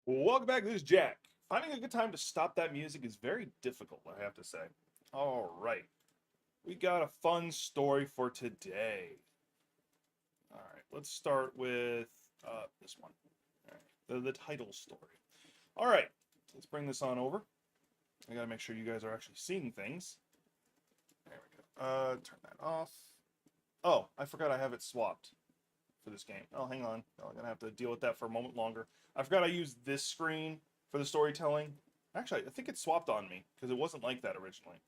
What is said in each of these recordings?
Welcome back. This is Jack. Finding a good time to stop that music is very difficult, I have to say. All right. We got a fun story for today. All right. Let's start with this one. All right. The title story. All right. Let's bring this on over. I got to make sure you guys are actually seeing things. There we go. Turn that off. Oh, I forgot I have it swapped for this game. Oh, hang on. I'm going to have to deal with that for a moment longer. I forgot I used this screen for the storytelling. Actually, I think it swapped on me because it wasn't like that originally.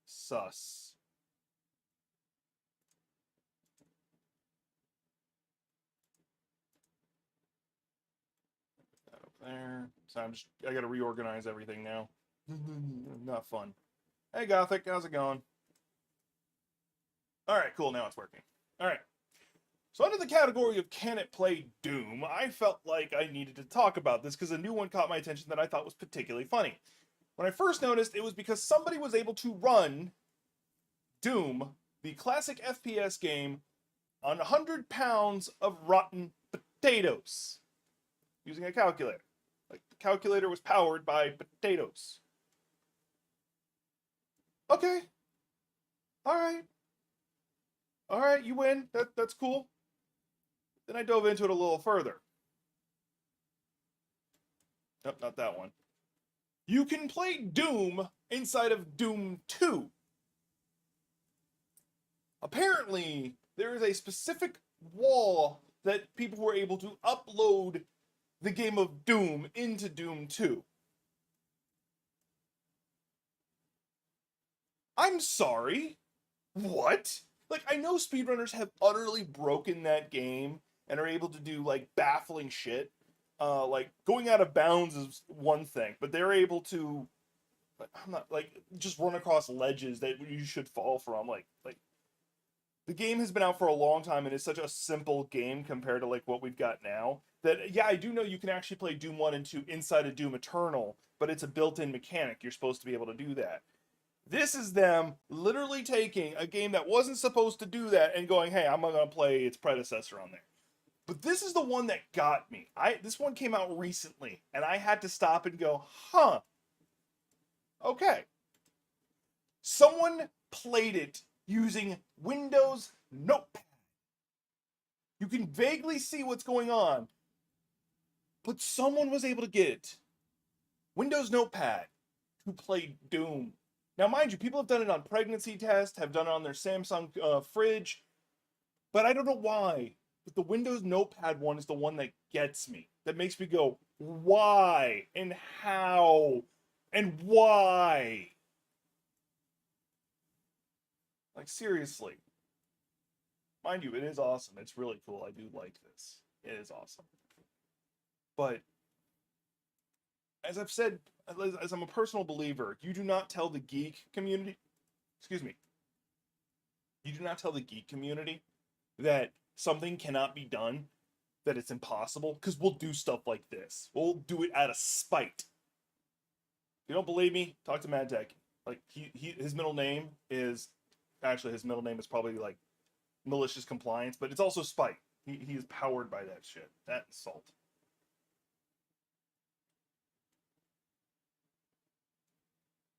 Sus. Put that up there. So I got to reorganize everything now. Not fun. Hey, Gothic, how's it going? All right, cool. Now it's working. All right. So under the category of can it play Doom, I felt like I needed to talk about this because a new one caught my attention that I thought was particularly funny. When I first noticed, it was because somebody was able to run Doom, the classic FPS game, on 100 pounds of rotten potatoes using a calculator. Like the calculator was powered by potatoes. Okay. All right. All right, you win. That's cool. Then I dove into it a little further. Nope, not that one. You can play Doom inside of Doom 2. Apparently, there is a specific wall that people were able to upload the game of Doom into Doom 2. I'm sorry. What? Like, I know speedrunners have utterly broken that game and are able to do, like, baffling shit. Like, going out of bounds is one thing, but they're able to, like, I'm not, like, just run across ledges that you should fall from. Like, the game has been out for a long time and it's such a simple game compared to, like, what we've got now that, yeah, I do know you can actually play Doom 1 and 2 inside of Doom Eternal, but it's a built-in mechanic. You're supposed to be able to do that. This is them literally taking a game that wasn't supposed to do that and going, hey, I'm going to play its predecessor on there. But this is the one that got me. This one came out recently, and I had to stop and go, huh, okay. Someone played it using Windows Notepad. You can vaguely see what's going on, but someone was able to get it. Windows Notepad to play Doom. Now, mind you, people have done it on pregnancy test, have done it on their Samsung fridge, but I don't know why. But the Windows Notepad one is the one that gets me. That makes me go, why and how and why? Like, seriously. Mind you, it is awesome. It's really cool. I do like this. It is awesome. But as I've said, as I'm a personal believer, you do not tell the geek community, excuse me, you do not tell the geek community that something cannot be done, that it's impossible, because we'll do stuff like this. We'll do it out of spite. If you don't believe me, talk to MadTech. Like, his middle name is, actually, his middle name is probably, like, malicious compliance, but it's also spite. He is powered by that shit. That salt.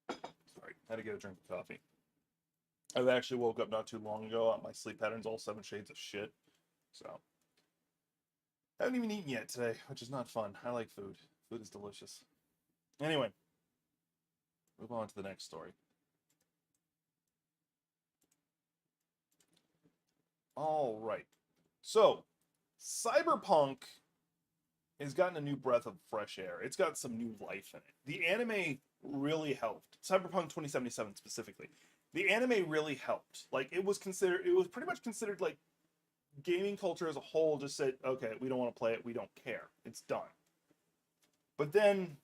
Sorry, had to get a drink of coffee. I actually woke up not too long ago. My sleep pattern's all 7 shades of shit. So, I haven't even eaten yet today, which is not fun. I like food. Food is delicious. Anyway, move on to the next story. All right. So, Cyberpunk has gotten a new breath of fresh air. It's got some new life in it. The anime really helped. Cyberpunk 2077 specifically. The anime really helped. Like, it was pretty much considered like gaming culture as a whole just said, okay, we don't want to play it, we don't care. It's done. But then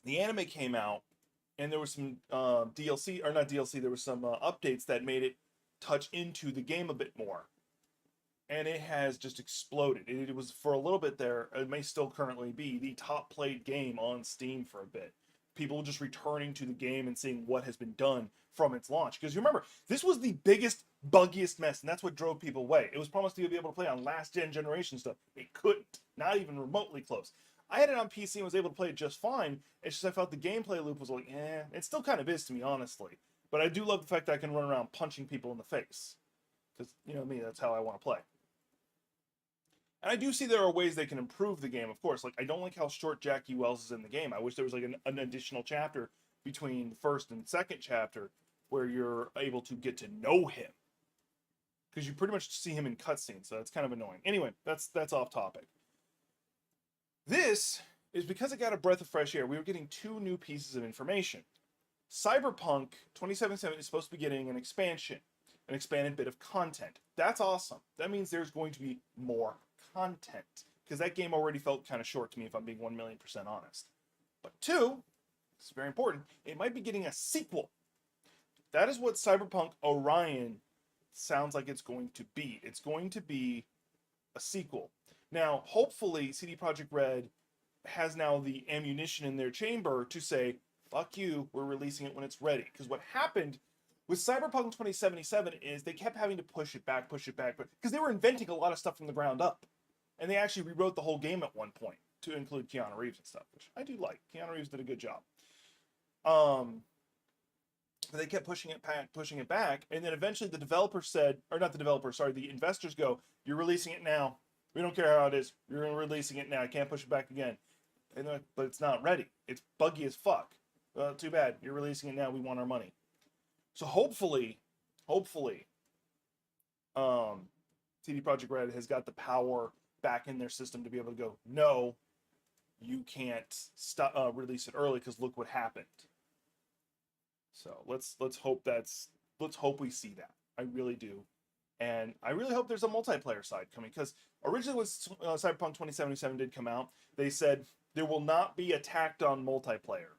the anime came out and there was some DLC, or not DLC, there was some updates that made it touch into the game a bit more. And it has just exploded. It was for a little bit there, it may still currently be the top played game on Steam for a bit. people just returning to the game and seeing what has been done from its launch. Because you remember, this was the biggest, buggiest mess, and that's what drove people away. It was promised to be able to play on last-gen generation stuff. It couldn't. Not even remotely close. I had it on PC and was able to play it just fine. It's just I felt the gameplay loop was like, eh. It still kind of is to me, honestly. But I do love the fact that I can run around punching people in the face. Because, you know me, that's how I want to play. And I do see there are ways they can improve the game, of course. Like, I don't like how short Jackie Wells is in the game. I wish there was like an additional chapter between the first and second chapter where you're able to get to know him. Because you pretty much see him in cutscenes, so that's kind of annoying. Anyway, that's off topic. This is because it got a breath of fresh air. We were getting 2 new pieces of information. Cyberpunk 2077 is supposed to be getting an expansion, an expanded bit of content. That's awesome. That means there's going to be more content, because that game already felt kind of short to me, if I'm being 1,000,000% honest. But 2, this is very important, it might be getting a sequel. That is what Cyberpunk Orion sounds like it's going to be. It's going to be a sequel. Now, hopefully, CD Projekt Red has now the ammunition in their chamber to say, fuck you, we're releasing it when it's ready. Because what happened with Cyberpunk 2077 is they kept having to push it back, because they were inventing a lot of stuff from the ground up. And they actually rewrote the whole game at one point to include Keanu Reeves and stuff, which I do like. Keanu Reeves did a good job. But they kept pushing it back, and then eventually the developer said, or not the developer, sorry, the investors go, you're releasing it now. We don't care how it is. You're releasing it now. I can't push it back again. And they're like, but it's not ready. It's buggy as fuck. Well, too bad. You're releasing it now. We want our money. So hopefully, CD Projekt Red has got the power back in their system to be able to go, no, you can't release it early because look what happened. So let's hope we see that. I really do. And I really hope there's a multiplayer side coming, because originally when Cyberpunk 2077 did come out, they said there will not be attacked on multiplayer,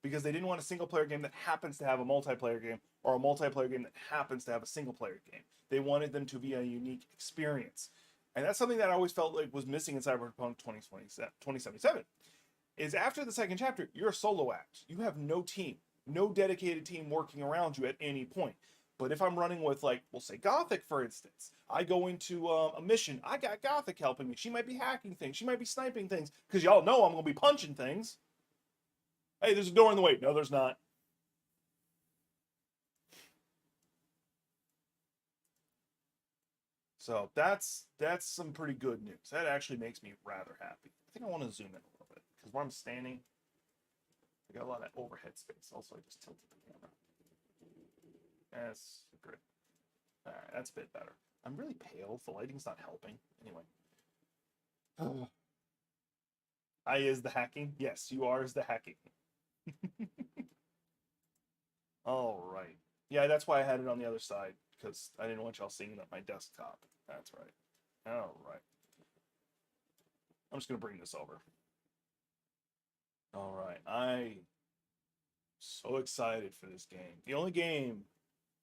because they didn't want a single player game that happens to have a multiplayer game, or a multiplayer game that happens to have a single player game. They wanted them to be a unique experience. And that's something that I always felt like was missing in Cyberpunk 2077, is after the second chapter, you're a solo act. You have no team, no dedicated team working around you at any point. But if I'm running with, like, we'll say Gothic, for instance, I go into a mission, I got Gothic helping me. She might be hacking things. She might be sniping things, because y'all know I'm going to be punching things. Hey, there's a door in the way. No, there's not. So that's some pretty good news. That actually makes me rather happy. I think I want to zoom in a little bit, because where I'm standing, I got a lot of overhead space. Also, I just tilted the camera. That's great. All right, that's a bit better. I'm really pale. The lighting's not helping. Anyway. I is the hacking? Yes, you are is the hacking. All right. Yeah, that's why I had it on the other side, because I didn't want y'all seeing that my desktop. That's right. All right. I'm just going to bring this over. All right. I'm so excited for this game. The only game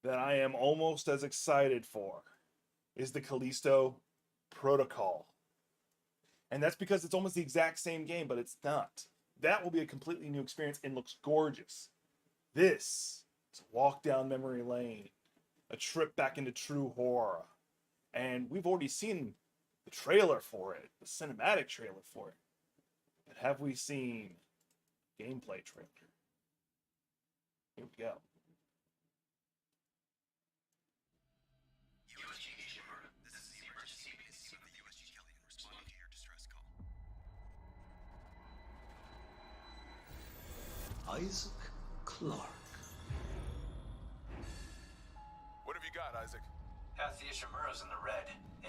that I am almost as excited for is the Callisto Protocol. And that's because it's almost the exact same game, but it's not. That will be a completely new experience and looks gorgeous. This is a walk down memory lane, a trip back into true horror. And we've already seen the trailer for it, the cinematic trailer for it. But have we seen gameplay trailer? Here we go. Isaac Clarke. What have you got, Isaac? Half the Ishimura's in the red.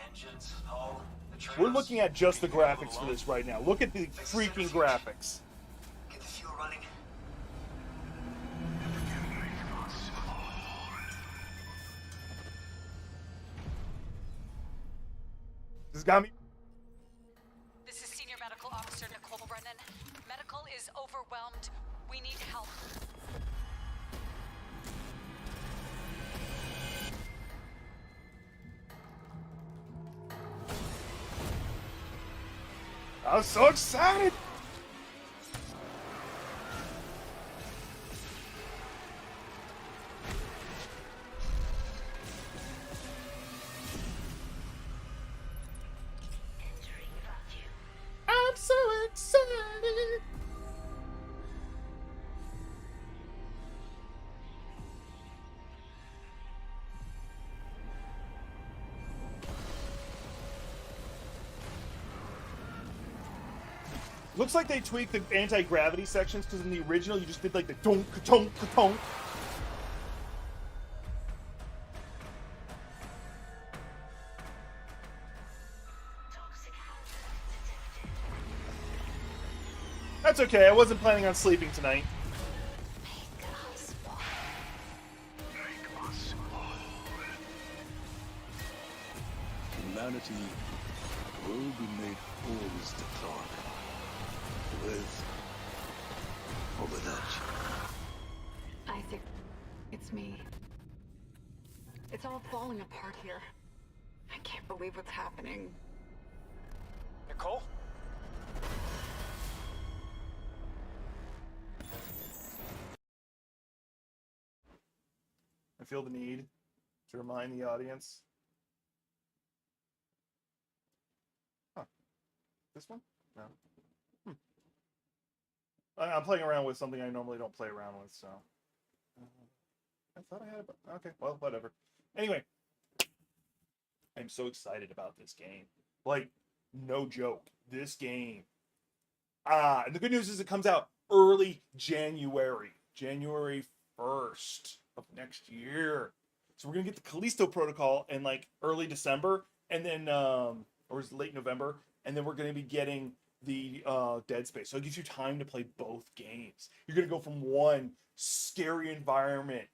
Engines, hull, the trails. We're looking at just the graphics for this right now. Look at the freaking graphics. Get the fuel running. This got me. This is Senior Medical Officer Nicole Brennan. Medical is overwhelmed. We need help. I'm so excited! Looks like they tweaked the anti-gravity sections because in the original you just did like the donk, donk, donk. That's okay, I wasn't planning on sleeping tonight. Humanity will be made whole, Mr. Clark. With or without you. Isaac, it's me. It's all falling apart here. I can't believe what's happening. Nicole? I feel the need to remind the audience. Huh. This one? No. I'm playing around with something I normally don't play around with, so. I thought I had it. Okay, well, whatever. Anyway. I'm so excited about this game. Like, no joke. This game. And the good news is it comes out early January. January 1st of next year. So we're gonna get the Callisto Protocol in like early December, and then or is it late November, and then we're gonna be getting the Dead Space. So it gives you time to play both games. You're gonna go from one scary environment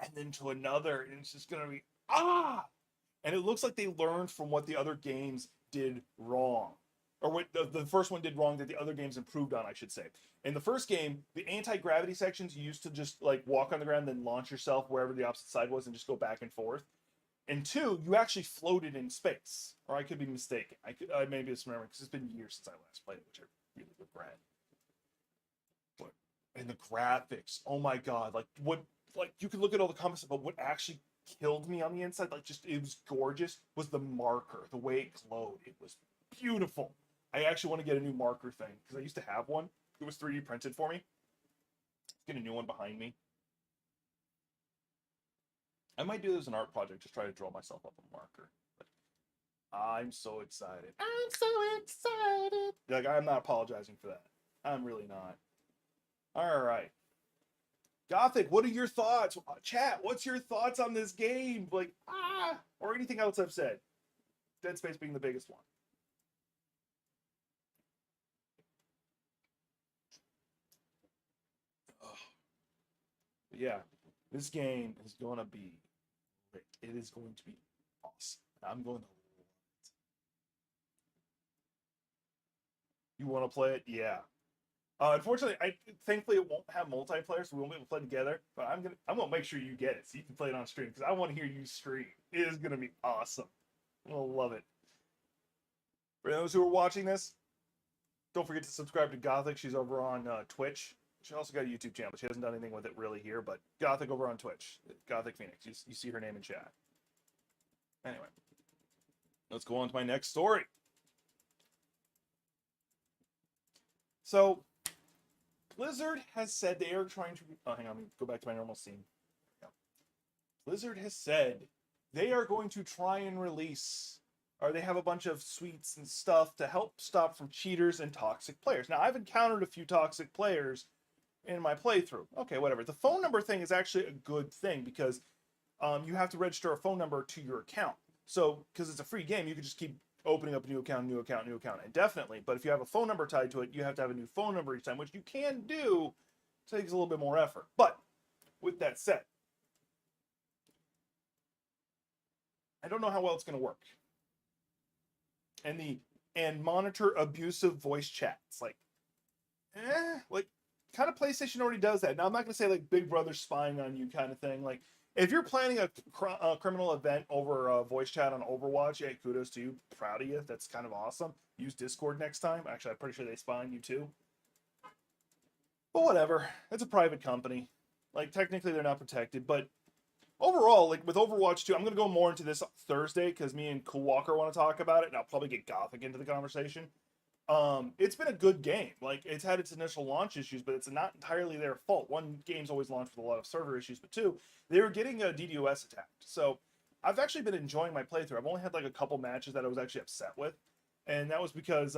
and then to another, and it's just gonna be and it looks like they learned from what the other games did wrong. Or what the first one did wrong that the other games improved on, I should say. In the first game, the anti-gravity sections, you used to just like walk on the ground, then launch yourself wherever the opposite side was and just go back and forth. And 2, you actually floated in space. Or I could be mistaken. I may be misremembering because it's been years since I last played it, which I really regret. But and the graphics, oh my god, like you can look at all the comments, but what actually killed me on the inside, like just it was gorgeous, was the marker, the way it glowed. It was beautiful. I actually want to get a new marker thing because I used to have one. It was 3D printed for me. Let's get a new one behind me. I might do this as an art project, just try to draw myself up a marker. But I'm so excited. I'm so excited. Like, I'm not apologizing for that. I'm really not. All right. Gothic, what are your thoughts? Chat, what's your thoughts on this game? Like, or anything else I've said. Dead Space being the biggest one. Yeah, this game is going to be great. It is going to be awesome. I'm going to love it. You want to play it? Yeah. Unfortunately, thankfully it won't have multiplayer, so we won't be able to play together. But I'm gonna make sure you get it so you can play it on stream because I want to hear you stream. It is gonna be awesome. I'm gonna love it. For those who are watching this, don't forget to subscribe to Gothic. She's over on Twitch. She also got a YouTube channel, but she hasn't done anything with it really here. But Gothic over on Twitch, Gothic Phoenix. You see her name in chat. Anyway, let's go on to my next story. So, Blizzard has said they are trying to. Oh, hang on, let me go back to my normal scene. Yeah. Blizzard has said they are going to try and release, or they have a bunch of suites and stuff to help stop from cheaters and toxic players. Now, I've encountered a few toxic players in my playthrough. Okay, whatever. The phone number thing is actually a good thing because you have to register a phone number to your account. So, because it's a free game, you can just keep opening up a new account indefinitely. But if you have a phone number tied to it, you have to have a new phone number each time, which you can do. It takes a little bit more effort. But with that said, I don't know how well it's going to work. And monitor abusive voice chats. Like kind of PlayStation already does that. Now, I'm not going to say like Big Brother spying on you kind of thing. Like, if you're planning a criminal event over voice chat on Overwatch, yeah, kudos to you. Proud of you. That's kind of awesome. Use Discord next time. Actually, I'm pretty sure they spy on you too. But whatever. It's a private company. Like, technically, they're not protected. But overall, like with Overwatch 2, I'm going to go more into this Thursday because me and Cool Walker want to talk about it. And I'll probably get Gothic into the conversation. It's been a good game. Like, it's had its initial launch issues, but it's not entirely their fault. One, game's always launched with a lot of server issues, but 2, they were getting a DDoS attacked. So I've actually been enjoying my playthrough. I've only had like a couple matches that I was actually upset with, and that was because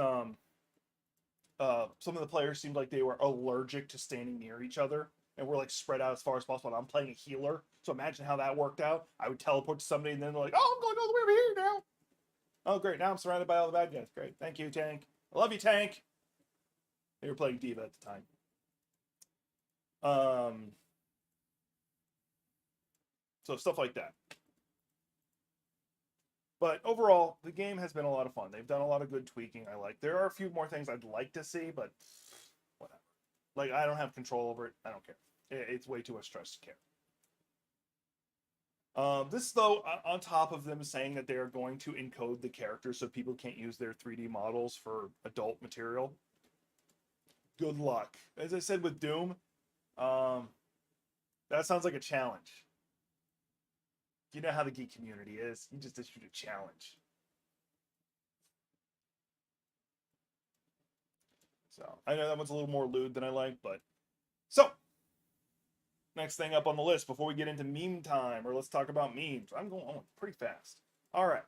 some of the players seemed like they were allergic to standing near each other and were like spread out as far as possible. And I'm playing a healer, so imagine how that worked out. I would teleport to somebody, and then they're like, "Oh, I'm going all the way over here now." Oh, great! Now I'm surrounded by all the bad guys. Great, thank you, Tank. I love you, Tank. They were playing Diva at the time. So stuff like that. But overall, the game has been a lot of fun. They've done a lot of good tweaking. I like. There are a few more things I'd like to see, but whatever. Like, I don't have control over it. I don't care. It's way too much stress to care. This, though, on top of them saying that they are going to encode the characters so people can't use their 3D models for adult material. Good luck. As I said with Doom, that sounds like a challenge. You know how the geek community is. You just issued a challenge. So, I know that one's a little more lewd than I like, but... So, next thing up on the list before we get into meme time, or let's talk about memes. I'm going on pretty fast. Alright.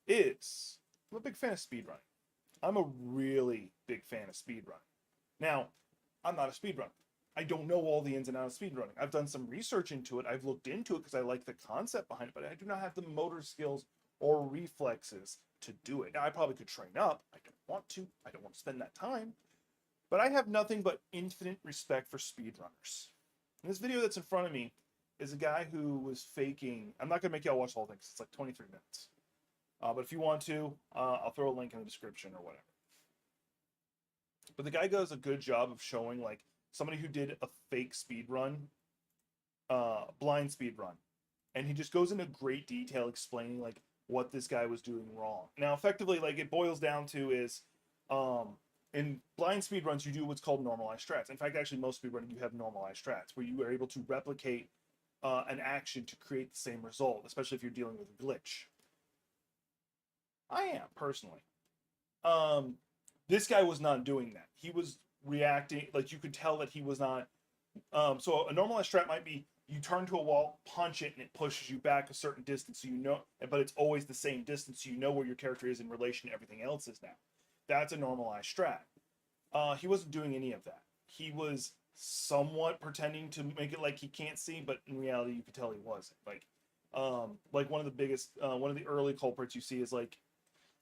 I'm a big fan of speedrunning. I'm a really big fan of speedrunning. Now, I'm not a speedrunner. I don't know all the ins and outs of speedrunning. I've done some research into it. I've looked into it because I like the concept behind it, but I do not have the motor skills or reflexes to do it. Now, I probably could train up. I don't want to. I don't want to spend that time. But I have nothing but infinite respect for speedrunners. And this video that's in front of me is a guy who was faking. I'm not going to make y'all watch the whole thing because it's like 23 minutes. But if you want to, I'll throw a link in the description or whatever. But the guy does a good job of showing, like, somebody who did a fake speed run, blind speed run, and he just goes into great detail explaining like what this guy was doing wrong. Now, effectively, like it boils down to is, in blind speed runs, you do what's called normalized strats. In fact, actually, most speed running you have normalized strats where you are able to replicate an action to create the same result, especially if you're dealing with a glitch. I am personally. This guy was not doing that. He was reacting, like you could tell that he was not. So a normalized strat might be you turn to a wall, punch it, and it pushes you back a certain distance, so you know, but it's always the same distance, so you know where your character is in relation to everything else is now. That's a normalized strat. He wasn't doing any of that. He was somewhat pretending to make it like he can't see, but in reality, you could tell he wasn't. Like one of the biggest, one of the early culprits you see is like,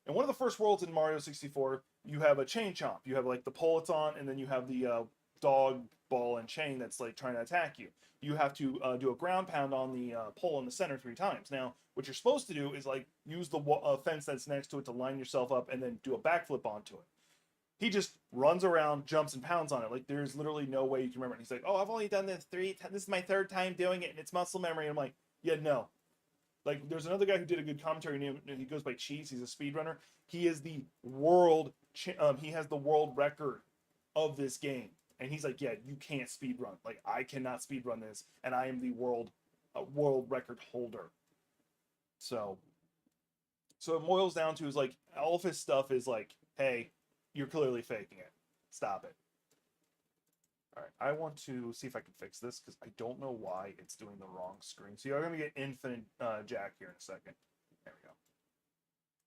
in one of the first worlds in Mario 64, you have a chain chomp. You have like the pole it's on, and then you have the dog, ball, and chain that's like trying to attack you. You have to do a ground pound on the pole in the center 3 times. Now, what you're supposed to do is like use the fence that's next to it to line yourself up and then do a backflip onto it. He just runs around, jumps, and pounds on it. Like there's literally no way you can remember it. He's like, "Oh, I've only done this 3 times. This is my 3rd time doing it, and it's muscle memory." And I'm like, "Yeah, no." Like, there's another guy who did a good commentary name. He goes by Cheese. He's a speedrunner. He is the world. He has the world record of this game, and he's like, "Yeah, you can't speedrun. Like, I cannot speedrun this, and I am the world record holder." So it boils down to is like all of his stuff is like, "Hey, you're clearly faking it. Stop it." All right, I want to see if I can fix this because I don't know why it's doing the wrong screen. So you're going to get infinite jack here in a second. There we go.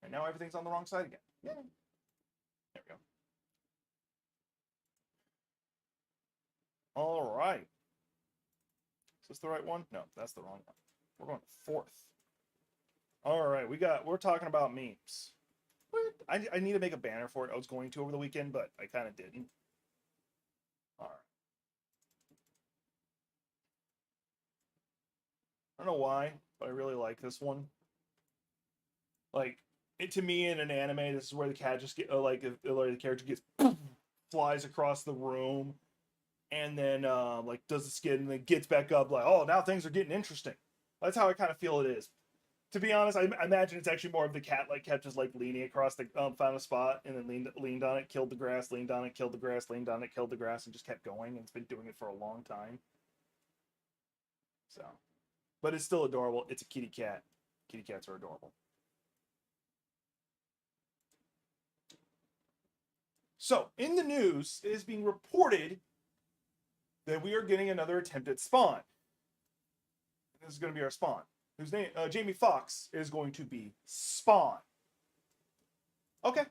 And now everything's on the wrong side again. Yeah. There we go. All right. Is this the right one? No, that's the wrong one. We're going to 4th. All right, we're talking about memes. I need to make a banner for it. I was going to over the weekend, but I kind of didn't. All right. I don't know why, but I really like this one. Like, to me in an anime, this is where the cat just get the character gets flies across the room, and then like does the skid and then gets back up like, "Oh, now things are getting interesting." That's how I kind of feel it is. To be honest, I imagine it's actually more of the cat like kept just like leaning across the found a spot and then leaned on it, killed the grass, leaned on it, killed the grass, leaned on it, killed the grass, and just kept going. And it's been doing it for a long time. So. But it's still adorable. It's a kitty cat. Kitty cats are adorable. So, in the news, it is being reported that we are getting another attempt at Spawn. This is going to be our Spawn. Whose name, Jamie Foxx, is going to be Spawn. Okay.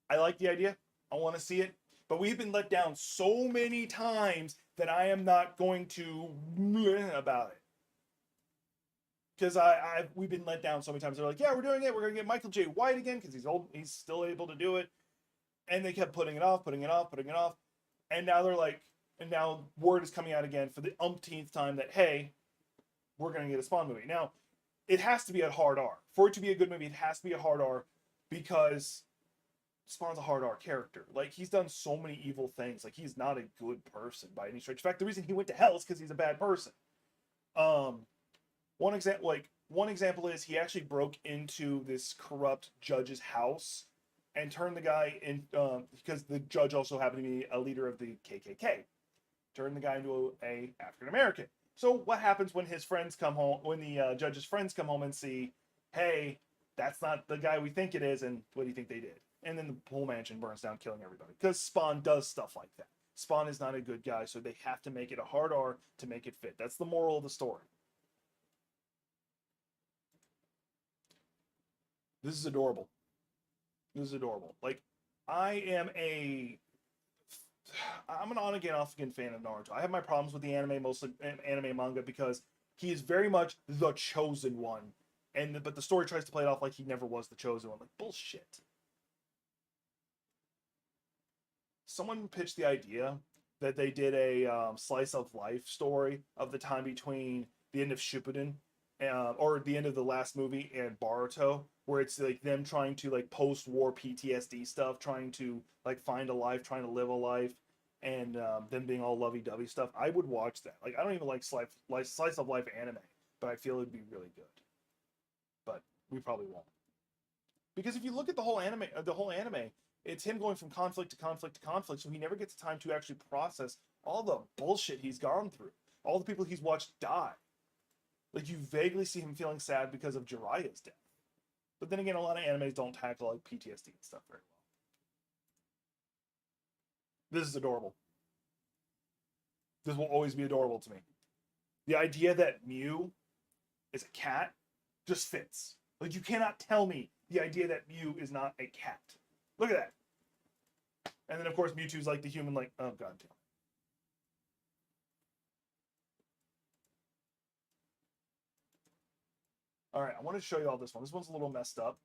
I like the idea. I want to see it. But we've been let down so many times that I am not going to about it. Because we've been let down so many times. They're like, yeah, we're doing it. We're going to get Michael J. White again because he's old. He's still able to do it. And they kept putting it off. And now they're like, and now word is coming out again for the umpteenth time that, hey, we're going to get a Spawn movie. Now, it has to be a hard R. For it to be a good movie, it has to be a hard R because Spawn's a hard R character. Like, he's done so many evil things. Like, he's not a good person by any stretch. In fact, the reason he went to hell is because he's a bad person. One example is he actually broke into this corrupt judge's house and turned the guy in, because the judge also happened to be a leader of the KKK. Turned the guy into a African American. So what happens when his friends come home, when the judge's friends come home and see, hey, that's not the guy we think it is, and what do you think they did? And then the whole mansion burns down, killing everybody. Because Spawn does stuff like that. Spawn is not a good guy, so they have to make it a hard R to make it fit. That's the moral of the story. This is adorable. Like, I'm an on-again, off-again fan of Naruto. I have my problems with the anime, mostly anime manga, because he is very much the chosen one. But the story tries to play it off like he never was the chosen one. Like, bullshit. Someone pitched the idea that they did a slice of life story of the time between the end of Shippuden, or the end of the last movie, and Boruto, where it's like them trying to, like, post-war PTSD stuff, trying to, like, find a life, trying to live a life, and them being all lovey-dovey stuff. I would watch that. Like, I don't even like slice of life anime, but I feel it'd be really good. But we probably won't, because if you look at the whole anime, it's him going from conflict to conflict to conflict, so he never gets time to actually process all the bullshit he's gone through, all the people he's watched die. Like, you vaguely see him feeling sad because of Jiraiya's death. But then again, a lot of animes don't tackle, like, PTSD and stuff very well. This is adorable. This will always be adorable to me. The idea that Mew is a cat just fits. Like, you cannot tell me the idea that Mew is not a cat. Look at that. And then, of course, Mewtwo's like the human, like, oh, god damn. All right, I wanted to show you all this one. This one's a little messed up.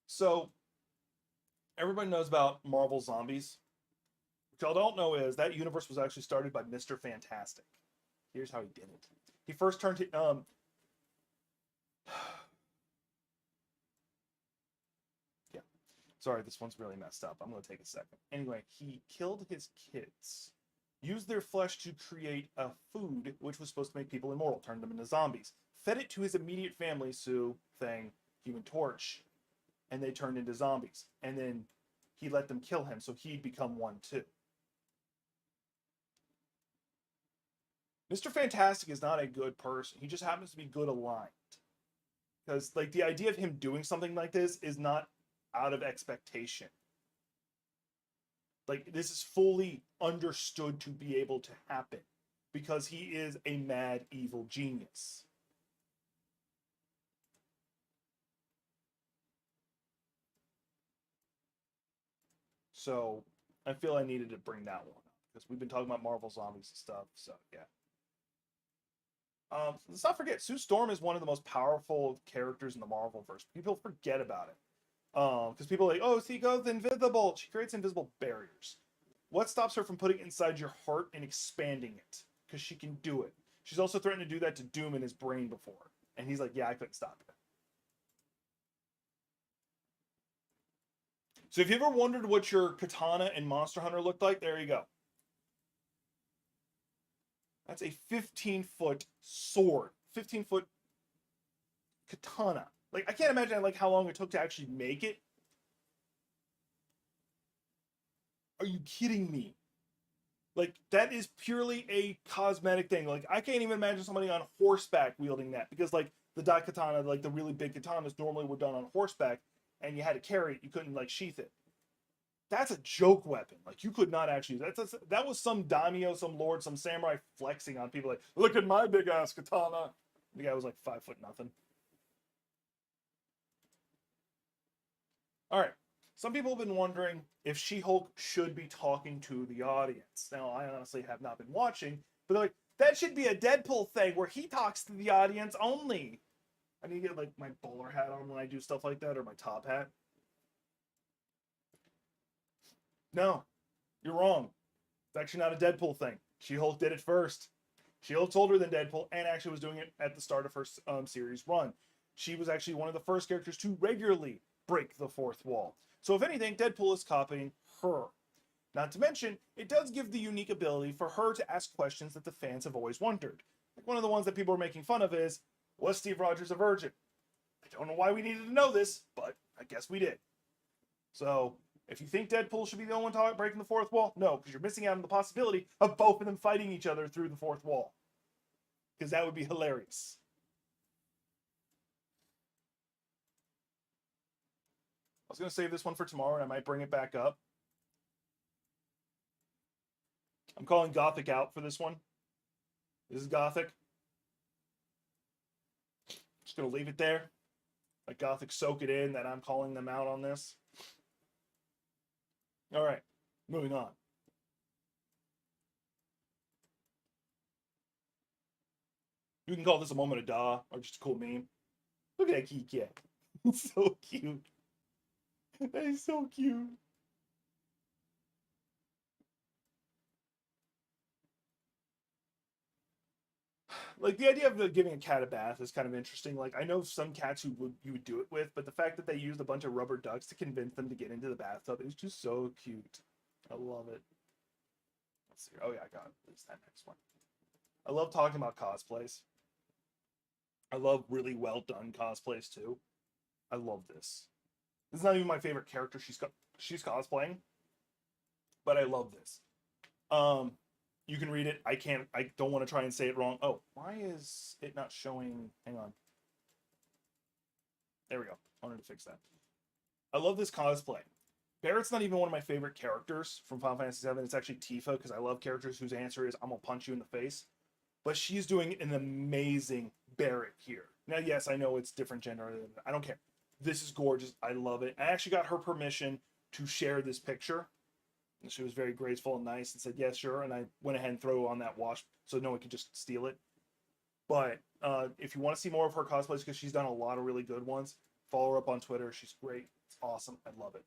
So, everybody knows about Marvel Zombies. What y'all don't know is that universe was actually started by Mr. Fantastic. Here's how he did it. He first turned it, yeah. Sorry, this one's really messed up. I'm going to take a second. Anyway, he killed his kids, used their flesh to create a food which was supposed to make people immortal, turned them into zombies, fed it to his immediate family, Sue, Thing, Human Torch, and they turned into zombies. And then he let them kill him, so he'd become one too. Mr. Fantastic is not a good person. He just happens to be good aligned. Because, like, the idea of him doing something like this is not out of expectation. Like, this is fully understood to be able to happen. Because he is a mad, evil genius. So, I feel I needed to bring that one up. Because we've been talking about Marvel Zombies and stuff, so, yeah. Let's not forget, Sue Storm is one of the most powerful characters in the Marvelverse. People forget about it. Because people are like, oh, she goes invisible. She creates invisible barriers. What stops her from putting it inside your heart and expanding it? Because she can do it. She's also threatened to do that to Doom in his brain before. And he's like, yeah, I couldn't stop it. So if you ever wondered what your katana in Monster Hunter looked like, there you go. That's a 15-foot sword. 15-foot katana. Like, I can't imagine, like, how long it took to actually make it. Are you kidding me? Like, that is purely a cosmetic thing. Like, I can't even imagine somebody on horseback wielding that. Because, like, the daikatana, like, the really big katanas normally were done on horseback. And you had to carry it. You couldn't, like, sheath it. That's a joke weapon. Like, you could not actually use that. That was some daimyo, some lord, some samurai flexing on people. Like, look at my big ass katana. The guy was like 5'0" nothing. All right. Some people have been wondering if She-Hulk should be talking to the audience. Now, I honestly have not been watching, but they're like, that should be a Deadpool thing where he talks to the audience only. I need to get like my bowler hat on when I do stuff like that, or my top hat. No, you're wrong. It's actually not a Deadpool thing. She-Hulk did it first. She-Hulk's older than Deadpool and actually was doing it at the start of her series run. She was actually one of the first characters to regularly break the fourth wall. So if anything, Deadpool is copying her. Not to mention, it does give the unique ability for her to ask questions that the fans have always wondered. Like one of the ones that people are making fun of is, was Steve Rogers a virgin? I don't know why we needed to know this, but I guess we did. So, if you think Deadpool should be the only one breaking the fourth wall, no, because you're missing out on the possibility of both of them fighting each other through the fourth wall. Because that would be hilarious. I was going to save this one for tomorrow, and I might bring it back up. I'm calling Gothic out for this one. This is Gothic. Just going to leave it there. Let Gothic soak it in that I'm calling them out on this. All right, moving on. You can call this a moment of daw or just a cool meme. Look at that geek cat. It's so cute. That is so cute. Like, the idea of giving a cat a bath is kind of interesting. Like, I know some cats you would do it with, but the fact that they used a bunch of rubber ducks to convince them to get into the bathtub is just so cute. I love it. Let's see. Oh yeah, I got it. It's that next one. I love talking about cosplays. I love really well done cosplays too. I love this. This is not even my favorite character she's cosplaying, but I love this. You can read it. I don't want to try and say it wrong. Oh, why is it not showing? Hang on. There we go. I wanted to fix that. I love this cosplay. Barrett's not even one of my favorite characters from Final Fantasy VII. It's actually Tifa, because I love characters whose answer is, I'm going to punch you in the face. But she's doing an amazing Barrett here. Now, yes, I know it's different gender. I don't care. This is gorgeous. I love it. I actually got her permission to share this picture. And she was very graceful and nice and said, yes, sure. And I went ahead and threw on that wash so no one could just steal it. But if you want to see more of her cosplays, because she's done a lot of really good ones, follow her up on Twitter. She's great. It's awesome. I love it.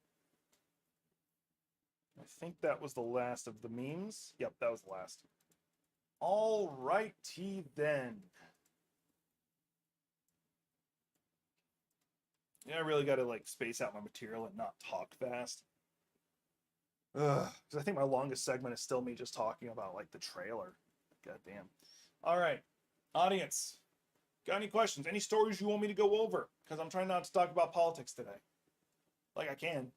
I think that was the last of the memes. Yep, that was the last. All righty then. Yeah, I really got to like space out my material and not talk fast. Because I think my longest segment is still me just talking about like the trailer. God damn. All right, audience, got any questions? Any stories you want me to go over? Because I'm trying not to talk about politics today. Like I can.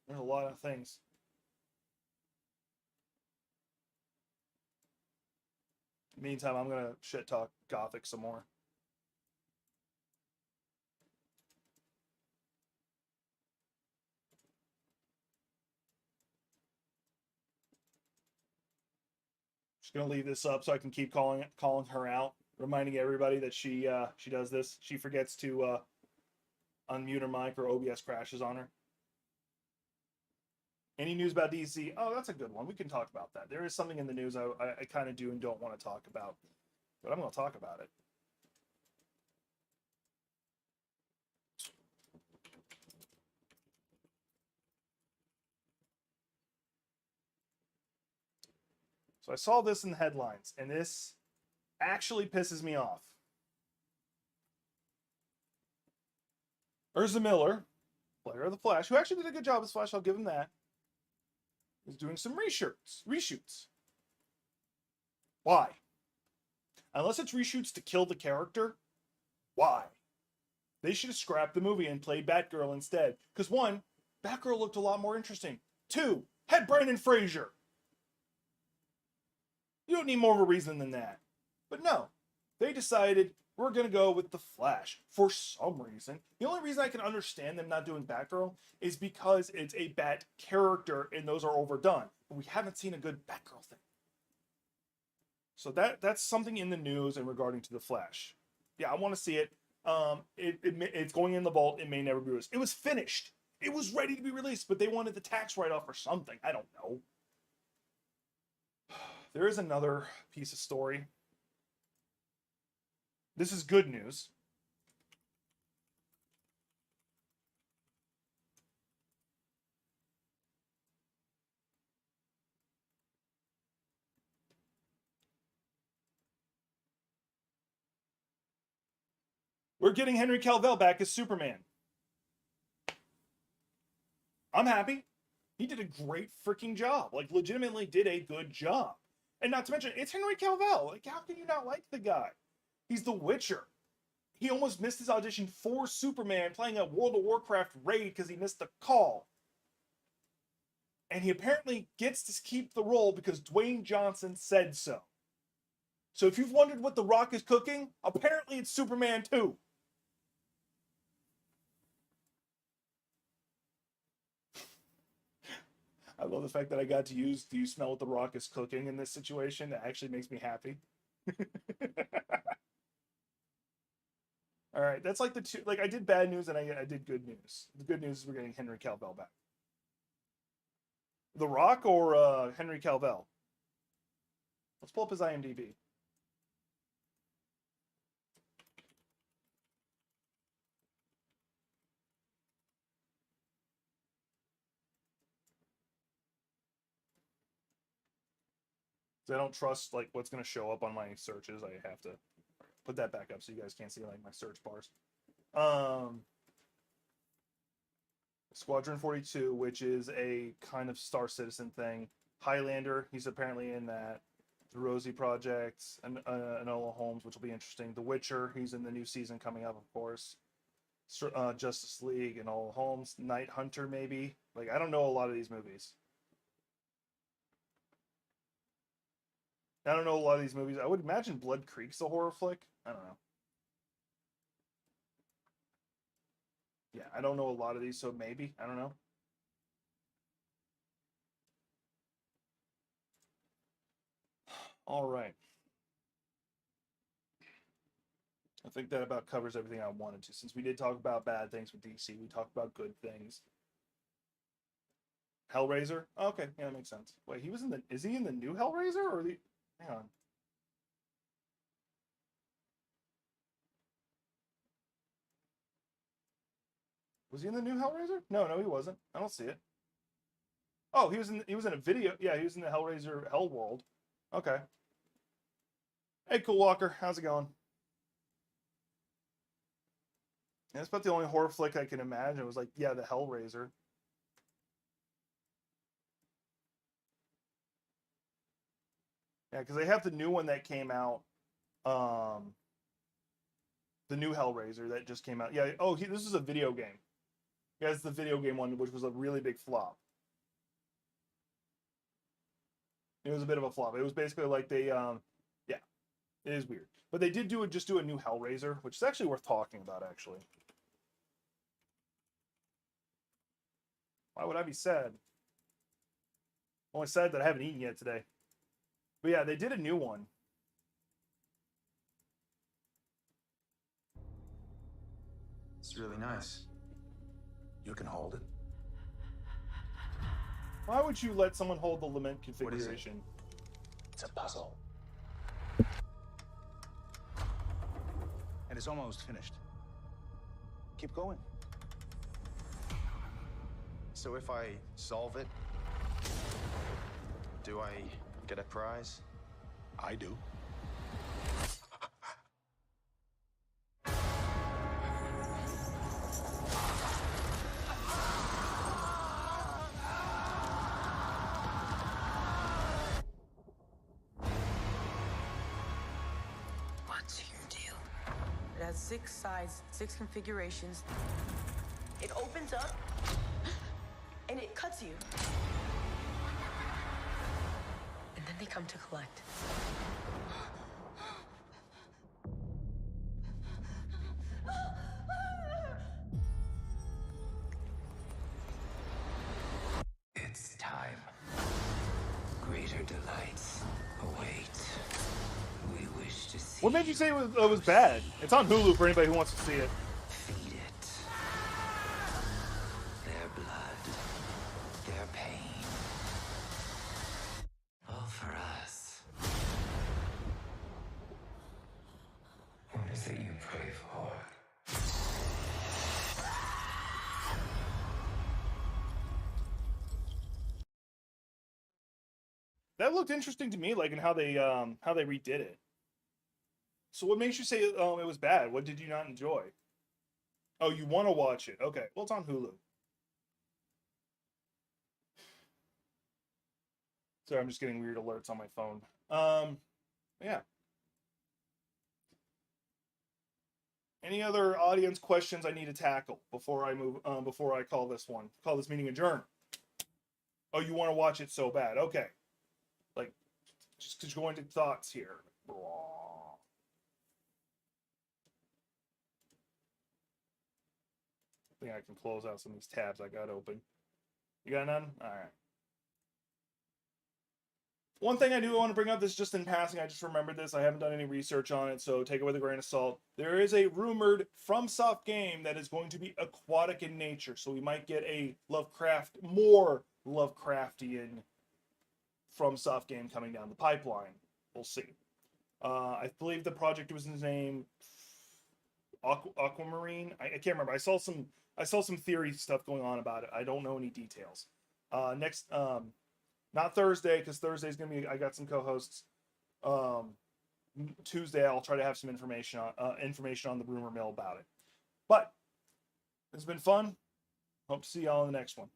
There's a lot of things. Meantime, I'm gonna shit talk Gothic some more. Just gonna leave this up so I can keep calling her out, reminding everybody that she does this. She forgets to unmute her mic or OBS crashes on her. Any news about DC? Oh, that's a good one. We can talk about that. There is something in the news I kind of do and don't want to talk about, but I'm going to talk about it. So I saw this in the headlines, and this actually pisses me off. Ezra Miller, player of the Flash, who actually did a good job as Flash, I'll give him that, is doing some reshoots. Why? Unless it's reshoots to kill the character, why? They should have scrapped the movie and played Batgirl instead. Because one, Batgirl looked a lot more interesting. Two, had Brendan Fraser. You don't need more of a reason than that. But no, they decided we're going to go with the Flash for some reason. The only reason I can understand them not doing Batgirl is because it's a Bat character and those are overdone. But we haven't seen a good Batgirl thing. So that's something in the news and regarding to the Flash. Yeah, I want to see it. It's going in the vault. It may never be released. It was finished. It was ready to be released, but they wanted the tax write-off or something. I don't know. There is another piece of story. This is good news. We're getting Henry Cavill back as Superman. I'm happy. He did a great freaking job. Like, legitimately did a good job. And not to mention, it's Henry Cavill. Like, how can you not like the guy? He's the Witcher. He almost missed his audition for Superman playing a World of Warcraft raid because he missed the call. And he apparently gets to keep the role because Dwayne Johnson said so. So if you've wondered what The Rock is cooking, apparently it's Superman 2. I love the fact that I got to use "Do you smell what The Rock is cooking" in this situation. That actually makes me happy. All right, that's like the two. Like, I did bad news and I did good news. The good news is we're getting Henry Cavill back. The Rock or Henry Cavill? Let's pull up his IMDb. I don't trust like what's going to show up on my searches. I have to put that back up so you guys can't see like my search bars. Squadron 42, which is a kind of Star Citizen thing. Highlander, he's apparently in that. The Rosie Project, and Enola Holmes, which will be interesting. The Witcher, he's in the new season coming up, of course. Justice League, Enola Holmes. Night Hunter, maybe. Like, I don't know a lot of these movies. I don't know a lot of these movies. I would imagine Blood Creek's a horror flick. I don't know. Yeah, I don't know a lot of these, so maybe. I don't know. All right. I think that about covers everything I wanted to. Since we did talk about bad things with DC, we talked about good things. Hellraiser? Oh, okay, yeah, that makes sense. Wait, he was in the... Is he in the new Hellraiser, or the... Hang on. Was he in the new Hellraiser? No, he wasn't. I don't see it. Oh, he was in a video. Yeah, he was in the Hellraiser Hell World. Okay. Hey, Cool Walker, how's it going? And that's about the only horror flick I can imagine. It was like, yeah, the Hellraiser. Yeah, because they have the new one that came out. The new Hellraiser that just came out. Yeah. Oh, this is a video game. Yeah, it's the video game one, which was a really big flop. It was a bit of a flop. It was basically like they, yeah, it is weird. But they did just do a new Hellraiser, which is actually worth talking about, actually. Why would I be sad? I'm only sad that I haven't eaten yet today. But yeah, they did a new one. It's really nice. You can hold it. Why would you let someone hold the lament What is it? configuration? It's a puzzle. And it's almost finished. Keep going. So if I solve it, do I get a prize? I do. What's your deal? It has 6 sides, 6 configurations. It opens up, and it cuts you. And then they come to collect. It's time. Greater delights await. We wish to see. What made you say it was bad? It's on Hulu for anybody who wants to see it. Feed it. Their things that you pray for. That looked interesting to me, like in how they redid it. So what makes you say it was bad? What did you not enjoy? Oh, you want to watch it? Okay, well it's on Hulu. Sorry, I'm just getting weird alerts on my phone. Yeah. Any other audience questions I need to tackle before I move? Before I call this meeting adjourned. Oh, you want to watch it so bad? Okay. Like, just go into thoughts here. I think I can close out some of these tabs I got open. You got none? All right. One thing I do want to bring up, this just in passing, I just remembered this. I haven't done any research on it, so take it with a grain of salt. There is a rumored FromSoft game that is going to be aquatic in nature, so we might get a more Lovecraftian FromSoft game coming down the pipeline. We'll see. I believe the project was his name Aquamarine. I can't remember. I saw some theory stuff going on about it. I don't know any details. Not Thursday, because Thursday's gonna be. I got some co-hosts. Tuesday, I'll try to have some information on the rumor mill about it. But it's been fun. Hope to see y'all in the next one.